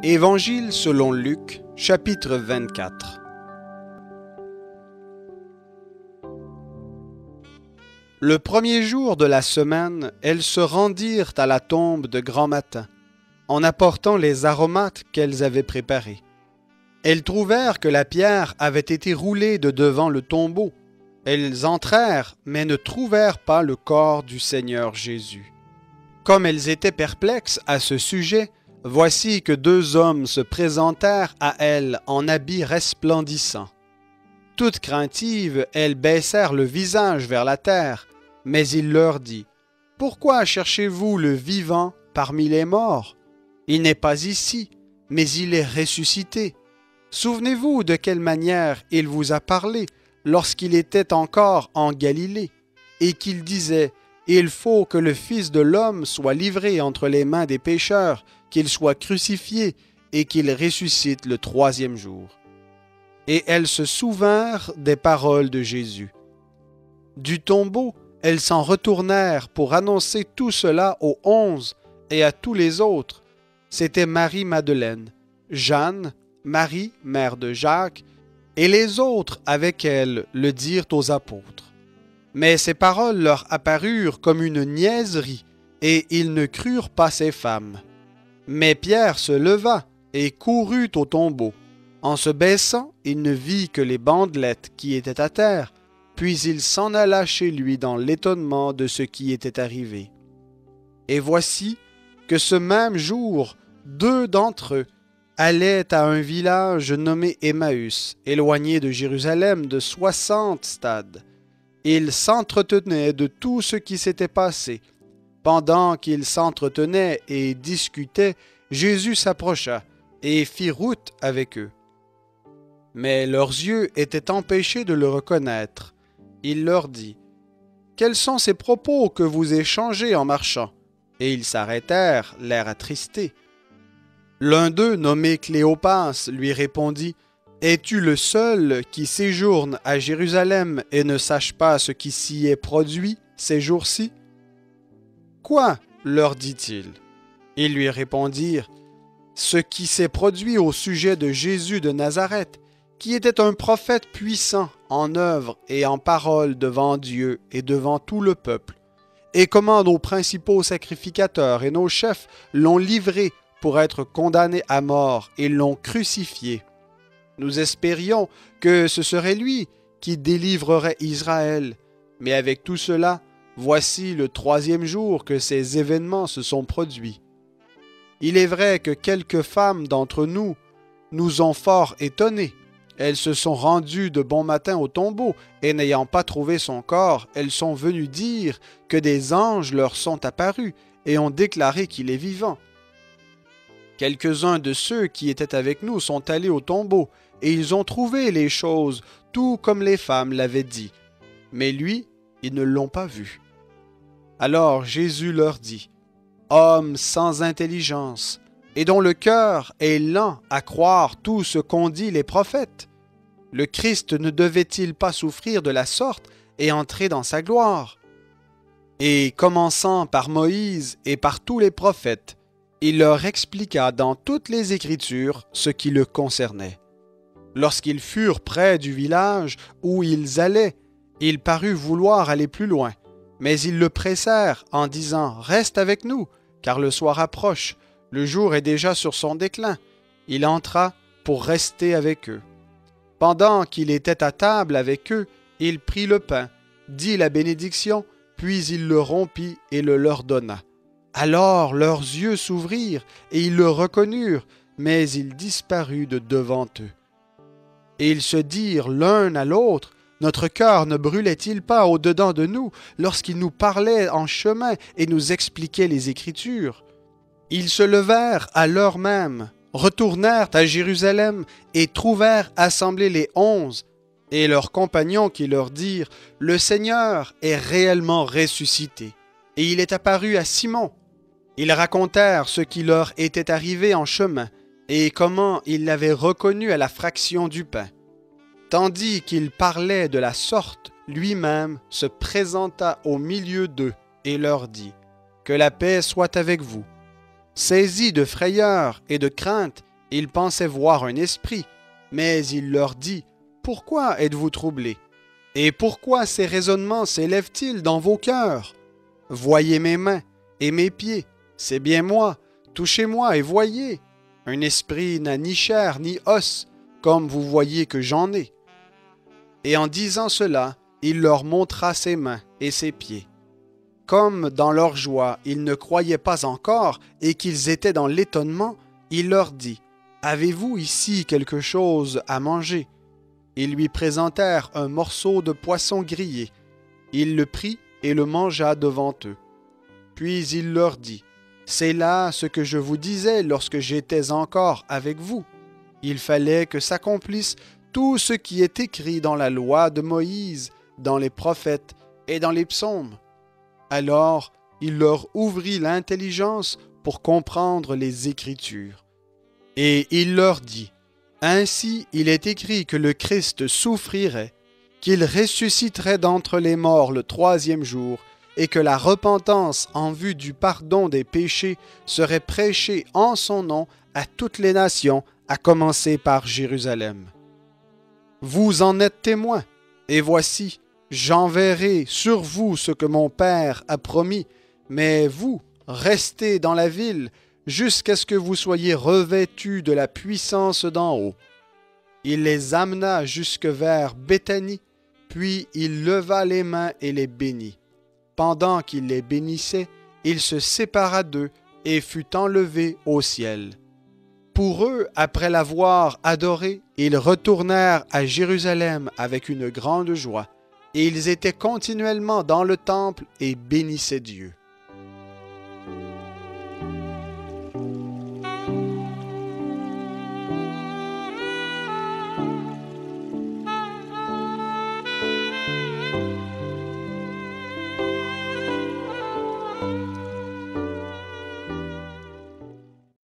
Évangile selon Luc, chapitre 24. Le premier jour de la semaine, elles se rendirent à la tombe de grand matin, en apportant les aromates qu'elles avaient préparés. Elles trouvèrent que la pierre avait été roulée de devant le tombeau. Elles entrèrent, mais ne trouvèrent pas le corps du Seigneur Jésus. Comme elles étaient perplexes à ce sujet, voici que deux hommes se présentèrent à elles en habits resplendissants. Toutes craintives, elles baissèrent le visage vers la terre, mais il leur dit : « Pourquoi cherchez-vous le vivant parmi les morts? Il n'est pas ici, mais il est ressuscité. Souvenez-vous de quelle manière il vous a parlé lorsqu'il était encore en Galilée, et qu'il disait : il faut que le Fils de l'homme soit livré entre les mains des pécheurs, qu'il soit crucifié et qu'il ressuscite le troisième jour. » Et elles se souvinrent des paroles de Jésus. Du tombeau, elles s'en retournèrent pour annoncer tout cela aux 11 et à tous les autres. C'était Marie-Madeleine, Jeanne, Marie, mère de Jacques, et les autres avec elle le dirent aux apôtres. Mais ces paroles leur apparurent comme une niaiserie, et ils ne crurent pas ces femmes. Mais Pierre se leva et courut au tombeau. En se baissant, il ne vit que les bandelettes qui étaient à terre, puis il s'en alla chez lui dans l'étonnement de ce qui était arrivé. Et voici que ce même jour, deux d'entre eux allaient à un village nommé Emmaüs, éloigné de Jérusalem de 60 stades. Ils s'entretenaient de tout ce qui s'était passé. Pendant qu'ils s'entretenaient et discutaient, Jésus s'approcha et fit route avec eux. Mais leurs yeux étaient empêchés de le reconnaître. Il leur dit : « Quels sont ces propos que vous échangez en marchant ? » Et ils s'arrêtèrent, l'air attristé. L'un d'eux, nommé Cléopas, lui répondit : « Es-tu le seul qui séjourne à Jérusalem et ne sache pas ce qui s'y est produit ces jours-ci ? » « Quoi ? Leur dit-il. Ils lui répondirent : « Ce qui s'est produit au sujet de Jésus de Nazareth, qui était un prophète puissant en œuvre et en parole devant Dieu et devant tout le peuple, et comment nos principaux sacrificateurs et nos chefs l'ont livré pour être condamné à mort et l'ont crucifié. Nous espérions que ce serait lui qui délivrerait Israël, mais avec tout cela, voici le troisième jour que ces événements se sont produits. Il est vrai que quelques femmes d'entre nous nous ont fort étonnés. Elles se sont rendues de bon matin au tombeau, et n'ayant pas trouvé son corps, elles sont venues dire que des anges leur sont apparus et ont déclaré qu'il est vivant. Quelques-uns de ceux qui étaient avec nous sont allés au tombeau, et ils ont trouvé les choses, tout comme les femmes l'avaient dit. Mais lui, ils ne l'ont pas vu. Alors Jésus leur dit : « Hommes sans intelligence, et dont le cœur est lent à croire tout ce qu'ont dit les prophètes. Le Christ ne devait-il pas souffrir de la sorte et entrer dans sa gloire ? Et commençant par Moïse et par tous les prophètes, il leur expliqua dans toutes les Écritures ce qui le concernait. Lorsqu'ils furent près du village où ils allaient, il parut vouloir aller plus loin, mais ils le pressèrent en disant : « Reste avec nous, car le soir approche. Le jour est déjà sur son déclin. » Il entra pour rester avec eux. Pendant qu'il était à table avec eux, il prit le pain, dit la bénédiction, puis il le rompit et le leur donna. Alors leurs yeux s'ouvrirent et ils le reconnurent, mais il disparut de devant eux. Et ils se dirent l'un à l'autre : « Notre cœur ne brûlait-il pas au-dedans de nous lorsqu'il nous parlait en chemin et nous expliquait les Écritures ? » Ils se levèrent à l'heure même, retournèrent à Jérusalem et trouvèrent assemblés les 11 et leurs compagnons qui leur dirent : « Le Seigneur est réellement ressuscité, et il est apparu à Simon. » Ils racontèrent ce qui leur était arrivé en chemin et comment ils l'avaient reconnu à la fraction du pain. Tandis qu'il parlait de la sorte, lui-même se présenta au milieu d'eux et leur dit : « Que la paix soit avec vous. » Saisis de frayeur et de crainte, Ils pensaient voir un esprit, mais il leur dit, « Pourquoi êtes-vous troublés? Et pourquoi ces raisonnements s'élèvent-ils dans vos cœurs? Voyez mes mains et mes pieds, c'est bien moi, touchez-moi et voyez. Un esprit n'a ni chair ni os, comme vous voyez que j'en ai. » Et en disant cela, il leur montra ses mains et ses pieds. Comme dans leur joie, ils ne croyaient pas encore et qu'ils étaient dans l'étonnement, il leur dit, « Avez-vous ici quelque chose à manger? » Ils lui présentèrent un morceau de poisson grillé. Il le prit et le mangea devant eux. Puis il leur dit, « C'est là ce que je vous disais lorsque j'étais encore avec vous. Il fallait que s'accomplisse tout ce qui est écrit dans la loi de Moïse, dans les prophètes et dans les psaumes. » Alors il leur ouvrit l'intelligence pour comprendre les Écritures. Et il leur dit, « Ainsi il est écrit que le Christ souffrirait, qu'il ressusciterait d'entre les morts le troisième jour, et que la repentance en vue du pardon des péchés serait prêchée en son nom à toutes les nations, à commencer par Jérusalem. Vous en êtes témoins, et voici, j'enverrai sur vous ce que mon Père a promis, mais vous, restez dans la ville jusqu'à ce que vous soyez revêtus de la puissance d'en haut. » Il les amena jusque vers Béthanie, puis il leva les mains et les bénit. Pendant qu'il les bénissait, il se sépara d'eux et fut enlevé au ciel. Pour eux, après l'avoir adoré, ils retournèrent à Jérusalem avec une grande joie, et ils étaient continuellement dans le temple et bénissaient Dieu.